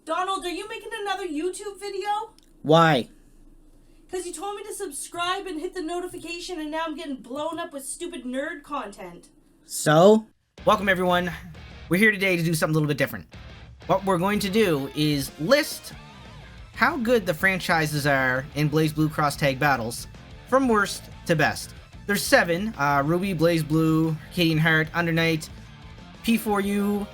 Donald, are you making another YouTube video? Why? Because you told me to subscribe and hit the notification, and now I'm getting blown up with stupid nerd content. So? Welcome everyone. We're here today to do something a little bit different. What we're going to do is list how good the franchises are in BlazBlue cross-tag battles from worst to best. There's 7, RWBY, BlazBlue, Arcadian Heart, Undernight, P4U,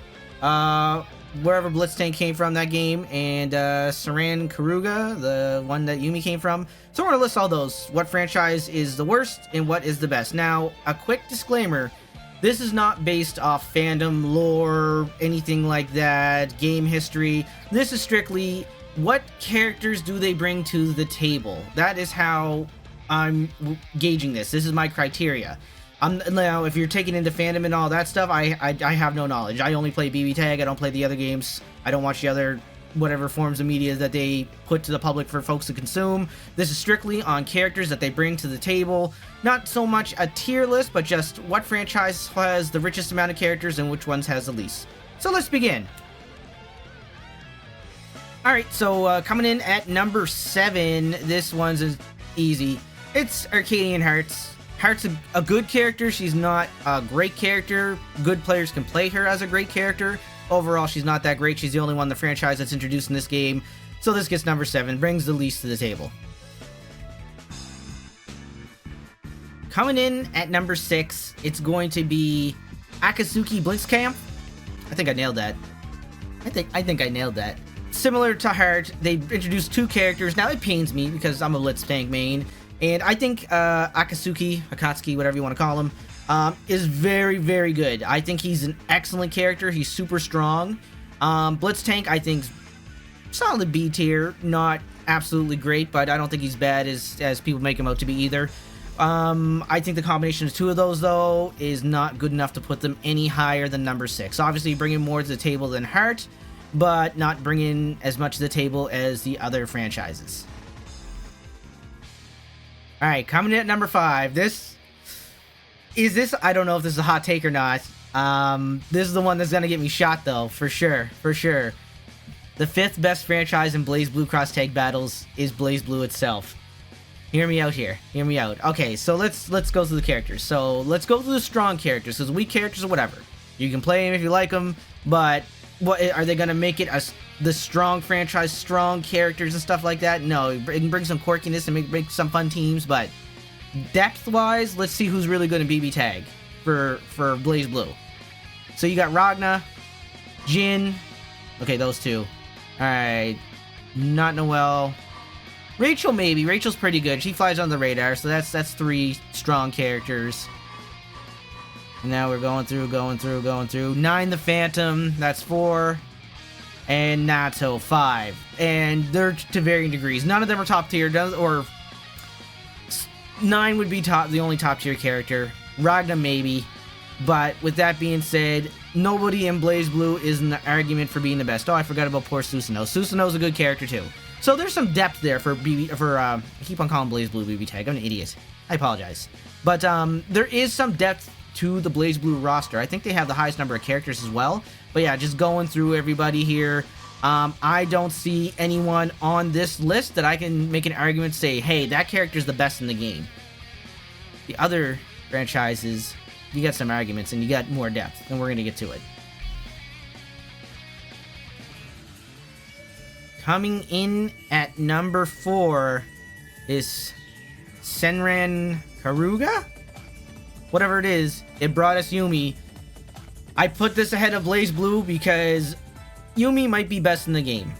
wherever Blitzkampf came from that game, and Senran Kagura, the one that Yumi came from. So we're going to list all those. What franchise is the worst and what is the best. Now, a quick disclaimer. This is not based off fandom, lore, anything like that, game history. This is strictly what characters do they bring to the table. That is how I'm gauging this. This is my criteria. Now, if you're taking into fandom and all that stuff, I have no knowledge. I only play Bbtag. I don't play the other games. I don't watch the other whatever forms of media that they put to the public for folks to consume. This is strictly on characters that they bring to the table. Not so much a tier list, but just what franchise has the richest amount of characters and which ones has the least. So let's begin. Alright, so coming in at number 7, this one's easy. It's Arcadian Hearts. Heart's a good character. She's not a great character. Good players can play her as a great character. Overall, she's not that great. She's the only one in the franchise that's introduced in this game. So this gets number 7. Brings the least to the table. Coming in at number 6, it's going to be Akatsuki Blitzkampf. I think I nailed that. I think I nailed that. Similar to Heart, they introduced 2 characters. Now, it pains me because I'm a Blitzkampf main. And I think Akatsuki, whatever you want to call him, is very, very good. I think he's an excellent character. He's super strong. Blitzkampf, I think, solid B tier. Not absolutely great, but I don't think he's bad as people make him out to be either. I think the combination of 2 of those, though, is not good enough to put them any higher than number 6. Obviously, bringing more to the table than Heart, but not bringing as much to the table as the other franchises. Alright, coming in at number 5. I don't know if this is a hot take or not. This is the one that's gonna get me shot, though, for sure. The 5th best franchise in BlazBlue cross-tag battles is BlazBlue itself. Hear me out here. Hear me out. Okay, so let's go through the characters. So let's go through the strong characters, because weak characters or whatever. You can play them if you like them, but what are they gonna make it the strong franchise, strong characters and stuff like that? No, it can bring some quirkiness and make some fun teams, but depth-wise, let's see who's really good in Bbtag for BlazBlue. So you got Ragna, Jin, okay, those 2. Alright, not Noelle. Rachel, maybe. Rachel's pretty good. She flies on the radar, so that's 3 strong characters. And now we're going through. 9 the Phantom, that's 4. And Nato, 5. And they're to varying degrees. None of them are top tier, or 9 would be the only top tier character. Ragna, maybe. But with that being said, nobody in BlazBlue is in the argument for being the best. Oh, I forgot about poor Susanoo. Susanoo's a good character, too. So there's some depth there I keep on calling BlazBlue Bbtag. I'm an idiot. I apologize. But there is some depth to the BlazBlue roster. I think they have the highest number of characters as well. But yeah, just going through everybody here, I don't see anyone on this list that I can make an argument say, hey, that character's the best in the game. The other franchises, you got some arguments and you got more depth, and we're going to get to it. Coming in at number 4 is Senran Kagura? Whatever it is, it brought us Yumi. I put this ahead of BlazBlue because Yumi might be best in the game.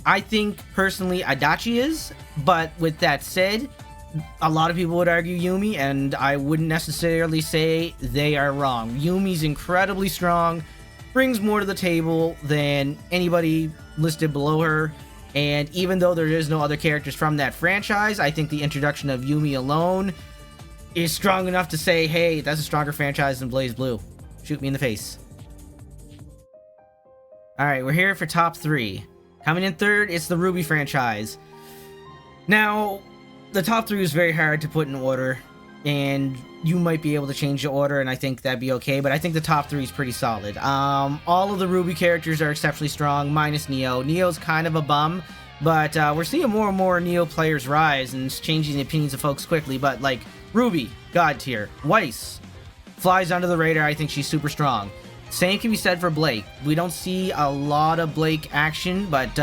I think, personally, Adachi is, but with that said, a lot of people would argue Yumi, and I wouldn't necessarily say they are wrong. Yumi's incredibly strong, brings more to the table than anybody listed below her, and even though there is no other characters from that franchise, I think the introduction of Yumi alone is strong enough to say, hey, that's a stronger franchise than BlazBlue. Shoot me in the face. Alright, we're here for top 3. Coming in 3rd, it's the RWBY franchise. Now, the top 3 is very hard to put in order. and you might be able to change the order, and I think that'd be okay, but I think the top 3 is pretty solid. All of the RWBY characters are exceptionally strong, minus Neo. Neo's kind of a bum, but we're seeing more and more Neo players rise, and it's changing the opinions of folks quickly, but like, RWBY, God tier. Weiss flies under the radar, I think she's super strong. Same can be said for Blake. We don't see a lot of Blake action, but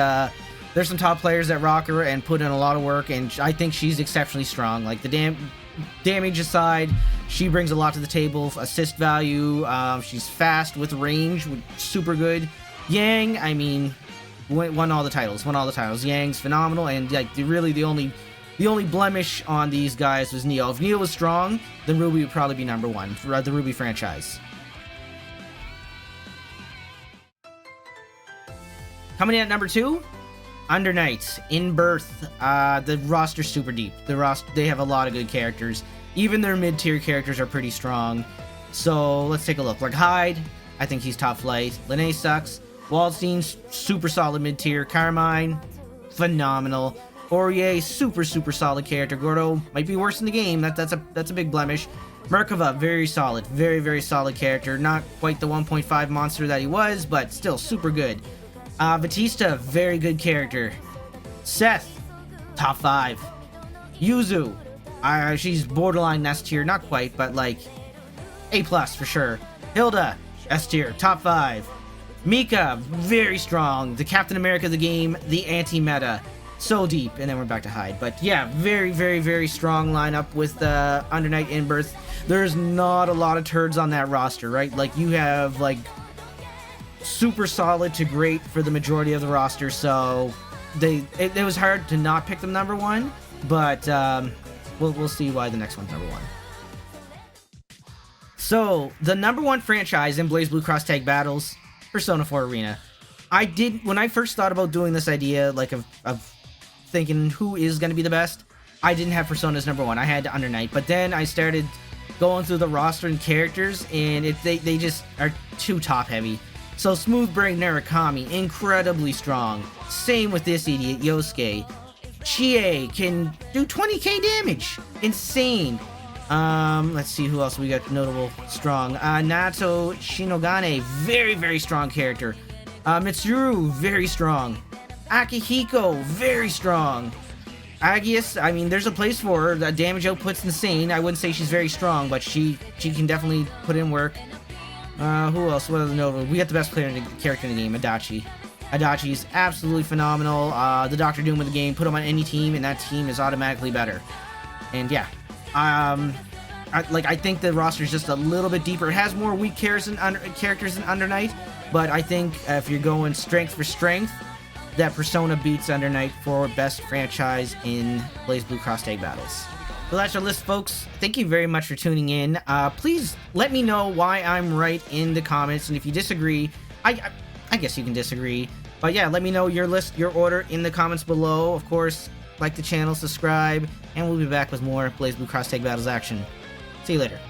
there's some top players that rock her and put in a lot of work, and I think she's exceptionally strong. Like, the damage aside, she brings a lot to the table. Assist value, she's fast with range, super good. Yang, I mean, won all the titles. Yang's phenomenal, and like really the only blemish on these guys was Neo. If Neo was strong, then RWBY would probably be number 1 for the RWBY franchise. Coming in at number 2, Under Night, In Birth. The roster's super deep. They have a lot of good characters. Even their mid-tier characters are pretty strong. So let's take a look. Like Hyde, I think he's top flight. Lene sucks. Waldstein's super solid mid-tier. Carmine, phenomenal. Aurier, super solid character. Gordo might be worse in the game. That's a big blemish. Merkava, very solid. Very solid character. Not quite the 1.5 monster that he was, but still super good. Batista, very good character. Seth, top 5. Yuzu, she's borderline S tier, not quite, but like A+ for sure. Hilda, S tier, top 5. Mika, very strong. The Captain America of the game, the anti-meta. So deep, and then we're back to Hyde. But yeah, very strong lineup with the Under Night In Birth. There's not a lot of turds on that roster, right? Like, you have like super solid to great for the majority of the roster, so it was hard to not pick them number 1, but we'll see why the next one's number 1. So the number 1 franchise in Blazblue Cross Tag Battles, Persona 4 Arena. When I first thought about doing this idea, like of thinking who is going to be the best, I didn't have Persona as number 1. I had Under Night, but then I started going through the roster and characters, and they just are too top heavy. So Smooth Brain Narukami, incredibly strong. Same with this idiot, Yosuke. Chie can do 20k damage. Insane. Let's see who else we got notable strong. Nato Shinogane, very strong character. Mitsuru, very strong. Akihiko, very strong. Agius, I mean, there's a place for her. The damage output's insane. I wouldn't say she's very strong, but she can definitely put in work. Who else? What other notable? We got the best character in the game, Adachi. Adachi's absolutely phenomenal. The Doctor Doom of the game, put him on any team, and that team is automatically better. And yeah, I think the roster is just a little bit deeper. It has more weak characters than Under Night, but I think if you're going strength for strength, that Persona beats Under Night for best franchise in Blazblue Cross Tag Battles. So that's our list, folks. Thank you very much for tuning in. Please let me know why I'm right in the comments, and if you disagree, I guess you can disagree. But yeah, let me know your list, your order in the comments below. Of course, like the channel, subscribe, and we'll be back with more Blazblue Cross Tag Battles action. See you later.